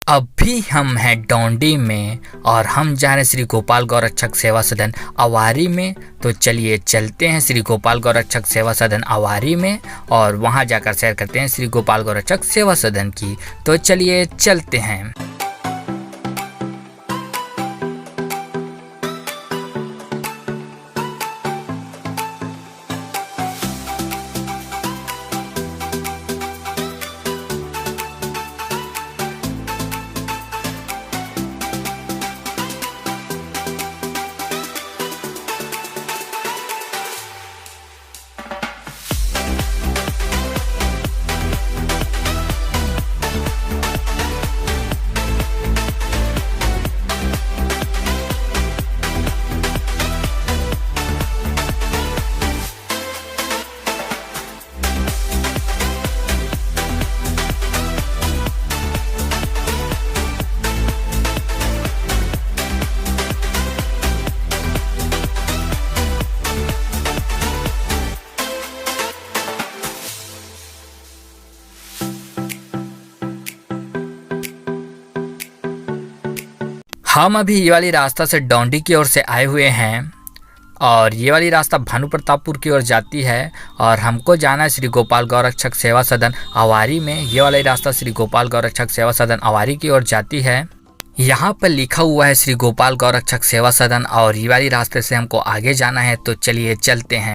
अभी हम हैं डोंडी में और हम जा रहे हैं श्री गोपाल गौरक्षक सेवा सदन अवारी में। तो चलिए चलते हैं श्री गोपाल गौरक्षक सेवा सदन अवारी में और वहां जाकर सैर करते हैं श्री गोपाल गौरक्षक सेवा सदन की। तो चलिए चलते हैं। हम अभी ये वाली रास्ता से डोंडी की ओर से आए हुए हैं और ये वाली रास्ता भानु प्रतापपुर की ओर जाती है और हमको जाना है श्री गोपाल गौरक्षक सेवा सदन अवारी में। ये वाली रास्ता श्री गोपाल गौरक्षक सेवा सदन अवारी की ओर जाती है। यहाँ पर लिखा हुआ है श्री गोपाल गौरक्षक सेवा सदन और ये वाली रास्ते से हमको आगे जाना है। तो चलिए चलते हैं।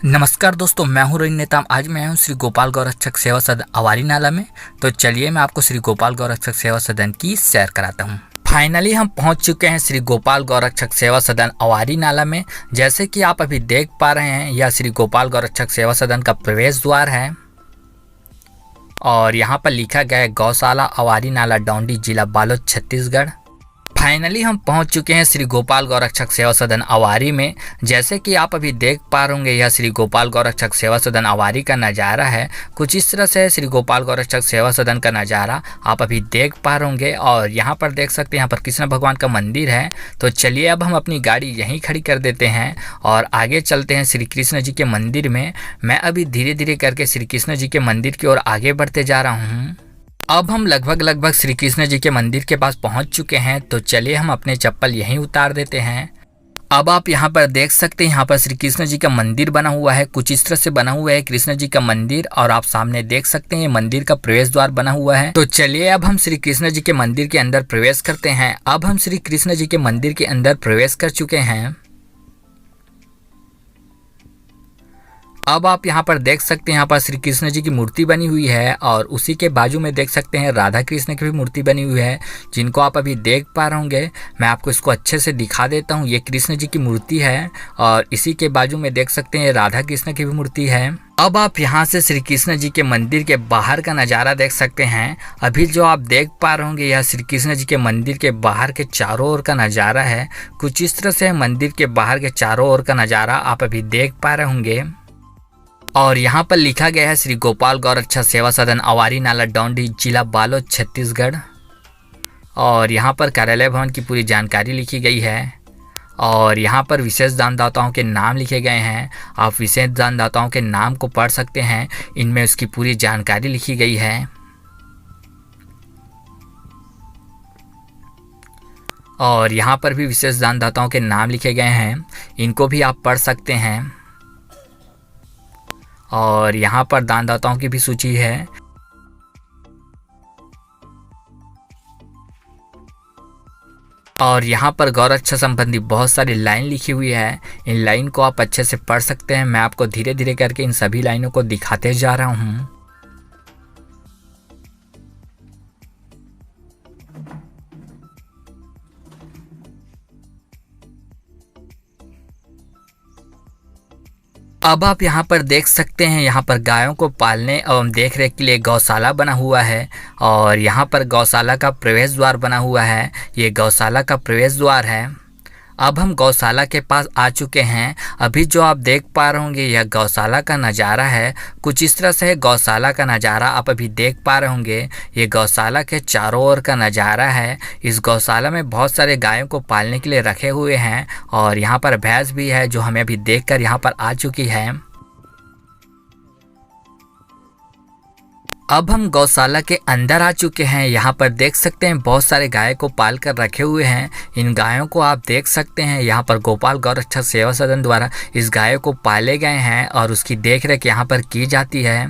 नमस्कार दोस्तों, मैं हूं रोहित नेताम। आज मैं हूं श्री गोपाल गौरक्षक सेवा सदन अवारी नाला में। तो चलिए मैं आपको श्री गोपाल गौरक्षक सेवा सदन की सैर कराता हूं। फाइनली हम पहुंच चुके हैं श्री गोपाल गौरक्षक सेवा सदन अवारी नाला में। जैसे कि आप अभी देख पा रहे हैं, यह श्री गोपाल गौरक्षक सेवा सदन का प्रवेश द्वार है और यहाँ पर लिखा गया है गौशाला अवारी नाला डोंडी, जिला बालोद, छत्तीसगढ़। फाइनली हम पहुंच चुके हैं श्री गोपाल गौरक्षक सेवा सदन अवारी में। जैसे कि आप अभी देख पा रहे होंगे, यह श्री गोपाल गौरक्षक सेवा सदन अवारी का नज़ारा है। कुछ इस तरह से श्री गोपाल गौरक्षक सेवा सदन का नज़ारा आप अभी देख पा रहे होंगे। और यहाँ पर देख सकते हैं, यहाँ पर कृष्ण भगवान का मंदिर है। तो चलिए अब हम अपनी गाड़ी यहीं खड़ी कर देते हैं और आगे चलते हैं श्री कृष्ण जी के मंदिर में। मैं अभी धीरे धीरे करके श्री कृष्ण जी के मंदिर की ओर आगे बढ़ते जा रहा हूँ। अब हम लगभग श्री कृष्ण जी के मंदिर के पास पहुंच चुके हैं। तो चलिए हम अपने चप्पल यहीं उतार देते हैं। अब आप यहां पर देख सकते हैं, यहां पर श्री कृष्ण जी का मंदिर बना हुआ है। कुछ इस तरह से बना हुआ है कृष्ण जी का मंदिर और आप सामने देख सकते हैं मंदिर का प्रवेश द्वार बना हुआ है। तो चलिए अब हम श्री कृष्ण जी के मंदिर के अंदर प्रवेश करते हैं। अब हम श्री कृष्ण जी के मंदिर के अंदर प्रवेश कर चुके हैं। अब आप यहाँ पर देख सकते हैं, यहाँ पर श्री कृष्ण जी की मूर्ति बनी हुई है और उसी के बाजू में देख सकते हैं राधा कृष्ण की भी मूर्ति बनी हुई है, जिनको आप अभी देख पा रहे होंगे। मैं आपको इसको अच्छे से दिखा देता हूँ। ये कृष्ण जी की मूर्ति है और इसी के बाजू में देख सकते हैं राधा कृष्ण की भी मूर्ति है। अब आप यहाँ से श्री कृष्ण जी के मंदिर के बाहर का नज़ारा देख सकते हैं। अभी जो आप देख पा रहे होंगे, यह श्री कृष्ण जी के मंदिर के बाहर के चारों ओर का नज़ारा है। कुछ इस तरह से मंदिर के बाहर के चारों ओर का नज़ारा आप अभी देख पा रहे होंगे। और यहाँ पर लिखा गया है श्री गोपाल गौरक्षक सेवा सदन अवारी नाला डोंडी, जिला बालोद, छत्तीसगढ़। और यहाँ पर कार्यालय भवन की पूरी जानकारी लिखी गई है और यहाँ पर विशेष दानदाताओं के नाम लिखे गए हैं। आप विशेष दानदाताओं के नाम को पढ़ सकते हैं, इनमें उसकी पूरी जानकारी लिखी गई है। और यहाँ पर भी विशेष दानदाताओं के नाम लिखे गए हैं, इनको भी आप पढ़ सकते हैं। और यहाँ पर दानदाताओं की भी सूची है। और यहाँ पर गौरक्षा संबंधी बहुत सारी लाइन लिखी हुई है। इन लाइन को आप अच्छे से पढ़ सकते हैं। मैं आपको धीरे धीरे करके इन सभी लाइनों को दिखाते जा रहा हूँ। अब आप यहाँ पर देख सकते हैं, यहाँ पर गायों को पालने एवं देख रेख के लिए गौशाला बना हुआ है और यहाँ पर गौशाला का प्रवेश द्वार बना हुआ है। ये गौशाला का प्रवेश द्वार है अब हम गौशाला के पास आ चुके हैं। अभी जो आप देख पा रहे होंगे यह गौशाला का नज़ारा है। कुछ इस तरह से गौशाला का नज़ारा आप अभी देख पा रहे होंगे। ये गौशाला के चारों ओर का नज़ारा है। इस गौशाला में बहुत सारे गायों को पालने के लिए रखे हुए हैं और यहाँ पर भैंस भी है जो हमें अभी देखकर यहाँ पर आ चुकी है। अब हम गौशाला के अंदर आ चुके हैं। यहाँ पर देख सकते हैं बहुत सारे गाय को पाल कर रखे हुए हैं। इन गायों को आप देख सकते हैं यहाँ पर गोपाल गौरक्षक सेवा सदन द्वारा इस गायों को पाले गए हैं और उसकी देखरेख यहाँ पर की जाती है।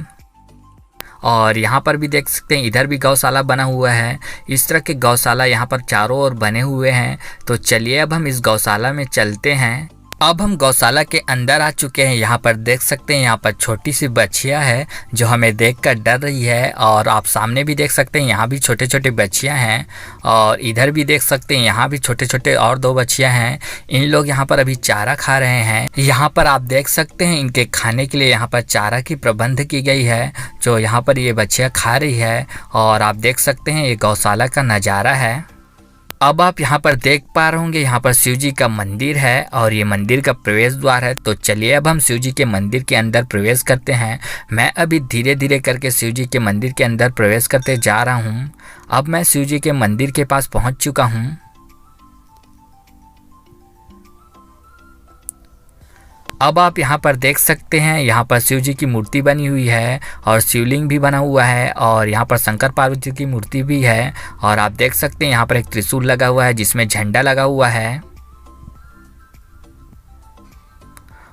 और यहाँ पर भी देख सकते हैं इधर भी गौशाला बना हुआ है। इस तरह के गौशाला यहाँ पर चारों ओर बने हुए हैं। तो चलिए अब हम इस गौशाला में चलते हैं। अब हम गौशाला के अंदर आ चुके हैं। यहाँ पर देख सकते हैं यहाँ पर छोटी सी बच्चियाँ है जो हमें देखकर डर रही है और आप सामने भी देख सकते हैं यहाँ भी छोटे छोटे बच्चियाँ हैं और इधर भी देख सकते हैं यहाँ भी छोटे छोटे और 2 बच्चियाँ हैं। इन लोग यहाँ पर अभी चारा खा रहे हैं। यहाँ पर आप देख सकते हैं इनके खाने के लिए यहाँ पर चारा की प्रबंध की गई है जो यहाँ पर ये बच्चियाँ खा रही है। और आप देख सकते हैं ये गौशाला का नज़ारा है। अब आप यहाँ पर देख पा रहे होंगे यहाँ पर शिव जी का मंदिर है और ये मंदिर का प्रवेश द्वार है। तो चलिए अब हम शिव जी के मंदिर के अंदर प्रवेश करते हैं। मैं अभी धीरे धीरे करके शिव जी के मंदिर के अंदर प्रवेश करते जा रहा हूँ। अब मैं शिव जी के मंदिर के पास पहुँच चुका हूँ। अब आप यहाँ पर देख सकते हैं यहाँ पर शिव जी की मूर्ति बनी हुई है और शिवलिंग भी बना हुआ है और यहाँ पर शंकर पार्वती की मूर्ति भी है। और आप देख सकते हैं यहाँ पर एक त्रिशूल लगा हुआ है जिसमें झंडा लगा हुआ है।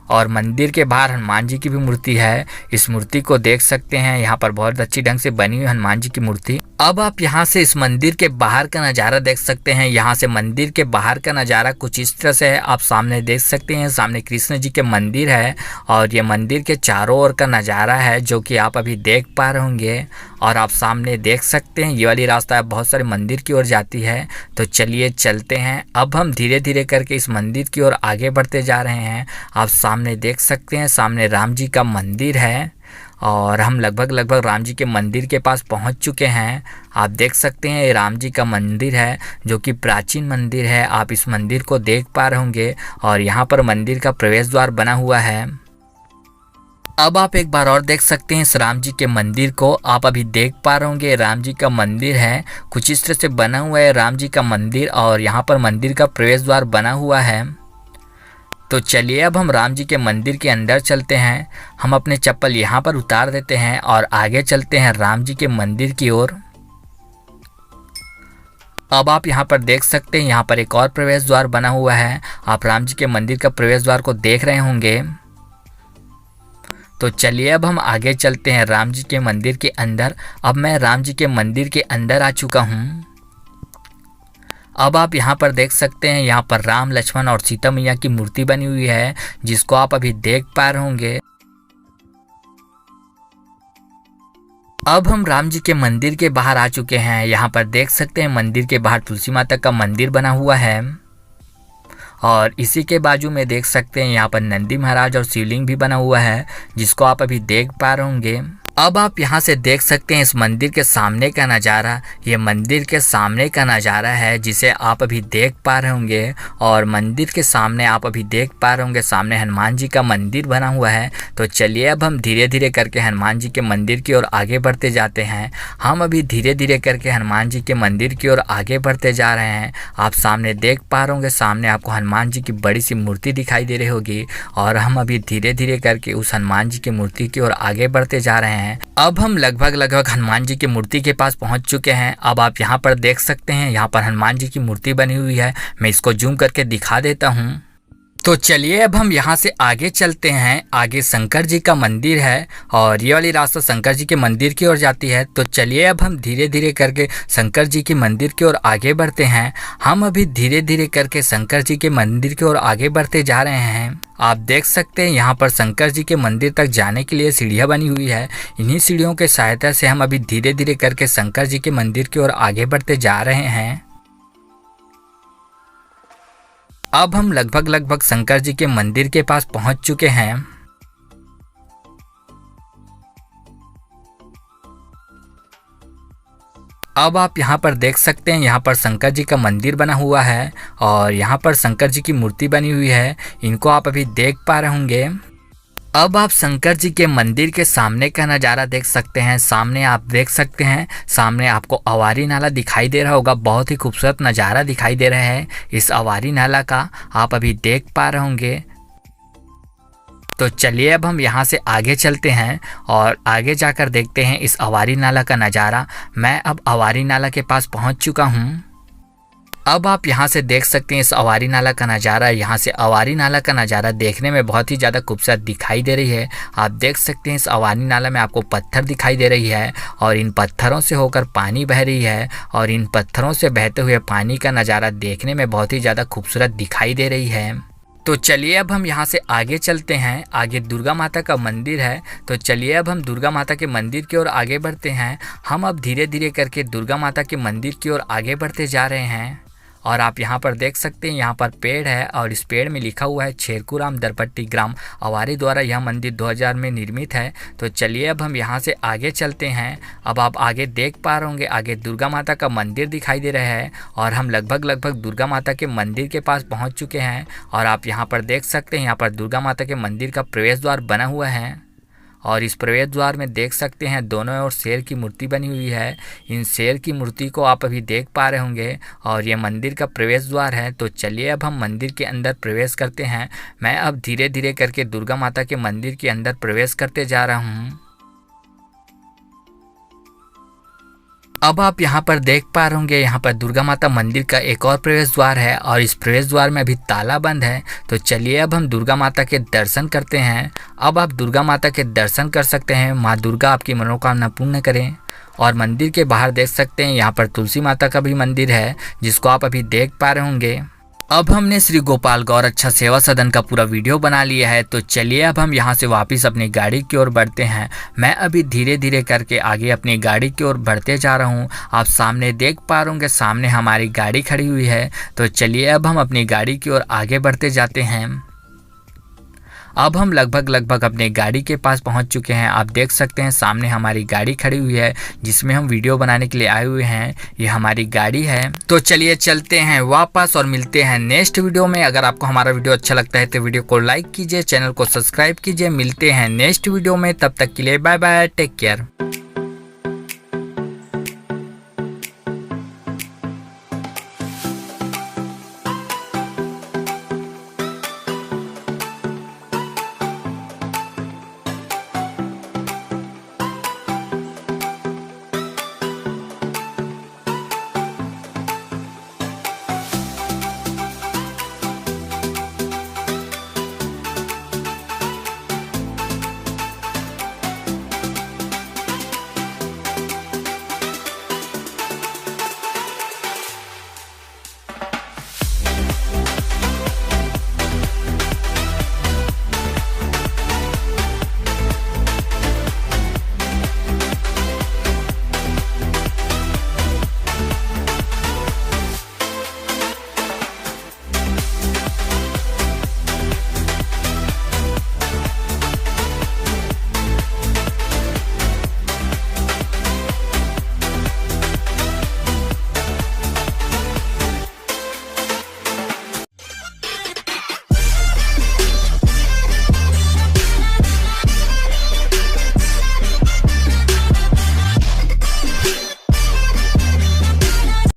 और मंदिर के बाहर हनुमान जी की भी मूर्ति है। इस मूर्ति को देख सकते हैं यहाँ पर बहुत अच्छी ढंग से बनी हुई हनुमान जी की मूर्ति। अब आप यहाँ से इस मंदिर के बाहर का नज़ारा देख सकते हैं। यहाँ से मंदिर के बाहर का नज़ारा कुछ इस तरह से है। आप सामने देख सकते हैं सामने कृष्ण जी के मंदिर है और ये मंदिर के चारों ओर का नज़ारा है जो कि आप अभी देख पा रहे होंगे। और आप सामने देख सकते हैं ये वाली रास्ता बहुत सारे मंदिर की ओर जाती है। तो चलिए चलते हैं। अब हम धीरे धीरे करके इस मंदिर की ओर आगे बढ़ते जा रहे हैं। आप सामने देख सकते हैं सामने राम जी का मंदिर है और हम लगभग राम जी के मंदिर के पास पहुंच चुके हैं। आप देख सकते हैं ये राम जी का मंदिर है जो कि प्राचीन मंदिर है। आप इस मंदिर को देख पा रहे होंगे और यहाँ पर मंदिर का प्रवेश द्वार बना हुआ है। अब आप एक बार और देख सकते हैं इस राम जी के मंदिर को। आप अभी देख पा रहे होंगे राम जी का मंदिर है। कुछ इस तरह से बना हुआ है राम जी का मंदिर और यहाँ पर मंदिर का प्रवेश द्वार बना हुआ है। तो चलिए अब हम राम जी के मंदिर के अंदर चलते हैं। हम अपने चप्पल यहाँ पर उतार देते हैं और आगे चलते हैं राम जी के मंदिर की ओर। अब आप यहाँ पर देख सकते हैं यहाँ पर एक और प्रवेश द्वार बना हुआ है। आप राम जी के मंदिर का प्रवेश द्वार को देख रहे होंगे। तो चलिए अब हम आगे चलते हैं राम जी के मंदिर के अंदर। अब मैं राम जी के मंदिर के अंदर आ चुका हूँ। अब आप यहाँ पर देख सकते हैं यहाँ पर राम लक्ष्मण और सीता मैया की मूर्ति बनी हुई है जिसको आप अभी देख पा रहे होंगे। अब हम राम जी के मंदिर के बाहर आ चुके हैं। यहाँ पर देख सकते हैं मंदिर के बाहर तुलसी माता का मंदिर बना हुआ है और इसी के बाजू में देख सकते हैं यहाँ पर नंदी महाराज और शिवलिंग भी बना हुआ है जिसको आप अभी देख पा रहे होंगे। अब आप यहाँ से देख सकते हैं इस मंदिर के सामने का नज़ारा। ये मंदिर के सामने का नज़ारा है जिसे आप अभी देख पा रहे होंगे। और मंदिर के सामने आप अभी देख पा रहे होंगे सामने हनुमान जी का मंदिर बना हुआ है। तो चलिए अब हम धीरे धीरे करके हनुमान जी के मंदिर की ओर आगे बढ़ते जाते हैं। हम अभी धीरे धीरे करके हनुमान जी के मंदिर की ओर आगे बढ़ते जा रहे हैं। आप सामने देख पा रहे होंगे सामने आपको हनुमान जी की बड़ी सी मूर्ति दिखाई दे रही होगी और हम अभी धीरे धीरे करके उस हनुमान जी की मूर्ति की ओर आगे बढ़ते जा रहे हैं। अब हम लगभग हनुमान जी की मूर्ति के पास पहुंच चुके हैं। अब आप यहाँ पर देख सकते हैं यहाँ पर हनुमान जी की मूर्ति बनी हुई है। मैं इसको जूम करके दिखा देता हूँ। तो चलिए अब हम यहाँ से आगे चलते हैं। आगे शंकर जी का मंदिर है और ये वाली रास्ता शंकर जी के मंदिर की ओर जाती है। तो चलिए अब हम धीरे धीरे करके शंकर जी के मंदिर की ओर आगे बढ़ते हैं। हम अभी धीरे धीरे करके शंकर जी के मंदिर की ओर आगे बढ़ते जा रहे हैं। आप देख सकते हैं यहाँ पर शंकर जी के मंदिर तक जाने के लिए सीढ़ियाँ बनी हुई है। इन्हीं सीढ़ियों के सहायता से हम अभी धीरे धीरे करके शंकर जी के मंदिर की ओर आगे बढ़ते जा रहे हैं। अब हम लगभग शंकर जी के मंदिर के पास पहुंच चुके हैं। अब आप यहाँ पर देख सकते हैं, यहाँ पर शंकर जी का मंदिर बना हुआ है और यहाँ पर शंकर जी की मूर्ति बनी हुई है। इनको आप अभी देख पा रहे होंगे। अब आप शंकर जी के मंदिर के सामने का नज़ारा देख सकते हैं। सामने आप देख सकते हैं, सामने आपको अवारी नाला दिखाई दे रहा होगा। बहुत ही खूबसूरत नज़ारा दिखाई दे रहा है इस अवारी नाला का, आप अभी देख पा रहे होंगे। तो चलिए अब हम यहाँ से आगे चलते हैं और आगे जाकर देखते हैं इस अवारी नाला का नज़ारा। मैं अब अवारी नाला के पास पहुँच चुका हूँ। अब आप यहाँ से देख सकते हैं इस अवारी नाला का नज़ारा। यहाँ से अवारी नाला का नज़ारा देखने में बहुत ही ज़्यादा खूबसूरत दिखाई दे रही है। आप देख सकते हैं इस अवारी नाला में आपको पत्थर दिखाई दे रही है और इन पत्थरों से होकर पानी बह रही है और इन पत्थरों से बहते हुए पानी का नज़ारा देखने में बहुत ही ज़्यादा खूबसूरत दिखाई दे रही है। तो चलिए अब हम यहाँ से आगे चलते हैं। आगे दुर्गा माता का मंदिर है, तो चलिए अब हम दुर्गा माता के मंदिर की ओर आगे बढ़ते हैं। हम अब धीरे धीरे करके दुर्गा माता के मंदिर की ओर आगे बढ़ते जा रहे हैं और आप यहाँ पर देख सकते हैं, यहाँ पर पेड़ है और इस पेड़ में लिखा हुआ है छेरकुराम दरपट्टी ग्राम अवारी द्वारा यह मंदिर 2000 में निर्मित है। तो चलिए अब हम यहाँ से आगे चलते हैं। अब आप आगे देख पा रहे होंगे, आगे दुर्गा माता का मंदिर दिखाई दे रहा है और हम लगभग दुर्गा माता के मंदिर के पास पहुँच चुके हैं। और आप यहाँ पर देख सकते हैं, यहाँ पर दुर्गा माता के मंदिर का प्रवेश द्वार बना हुआ है और इस प्रवेश द्वार में देख सकते हैं दोनों ओर शेर की मूर्ति बनी हुई है। इन शेर की मूर्ति को आप अभी देख पा रहे होंगे और ये मंदिर का प्रवेश द्वार है। तो चलिए अब हम मंदिर के अंदर प्रवेश करते हैं। मैं अब धीरे धीरे करके दुर्गा माता के मंदिर के अंदर प्रवेश करते जा रहा हूँ। अब आप यहाँ पर देख पा रहे होंगे, यहाँ पर दुर्गा माता मंदिर का एक और प्रवेश द्वार है और इस प्रवेश द्वार में अभी ताला बंद है। तो चलिए अब हम दुर्गा माता के दर्शन करते हैं। अब आप दुर्गा माता के दर्शन कर सकते हैं। माँ दुर्गा आपकी मनोकामना पूर्ण करें। और मंदिर के बाहर देख सकते हैं, यहाँ पर तुलसी माता का भी मंदिर है जिसको आप अभी देख पा रहे होंगे। अब हमने श्री गोपाल गौरक्षा सेवा सदन का पूरा वीडियो बना लिया है। तो चलिए अब हम यहाँ से वापस अपनी गाड़ी की ओर बढ़ते हैं। मैं अभी धीरे धीरे करके आगे अपनी गाड़ी की ओर बढ़ते जा रहा हूँ। आप सामने देख पा रहे होंगे, सामने हमारी गाड़ी खड़ी हुई है। तो चलिए अब हम अपनी गाड़ी की ओर आगे बढ़ते जाते हैं। अब हम लगभग अपने गाड़ी के पास पहुंच चुके हैं। आप देख सकते हैं सामने हमारी गाड़ी खड़ी हुई है जिसमें हम वीडियो बनाने के लिए आए हुए हैं। ये हमारी गाड़ी है। तो चलिए चलते हैं वापस और मिलते हैं नेक्स्ट वीडियो में। अगर आपको हमारा वीडियो अच्छा लगता है तो वीडियो को लाइक कीजिए, चैनल को सब्सक्राइब कीजिए। मिलते हैं नेक्स्ट वीडियो में, तब तक के लिए बाय बाय, टेक केयर।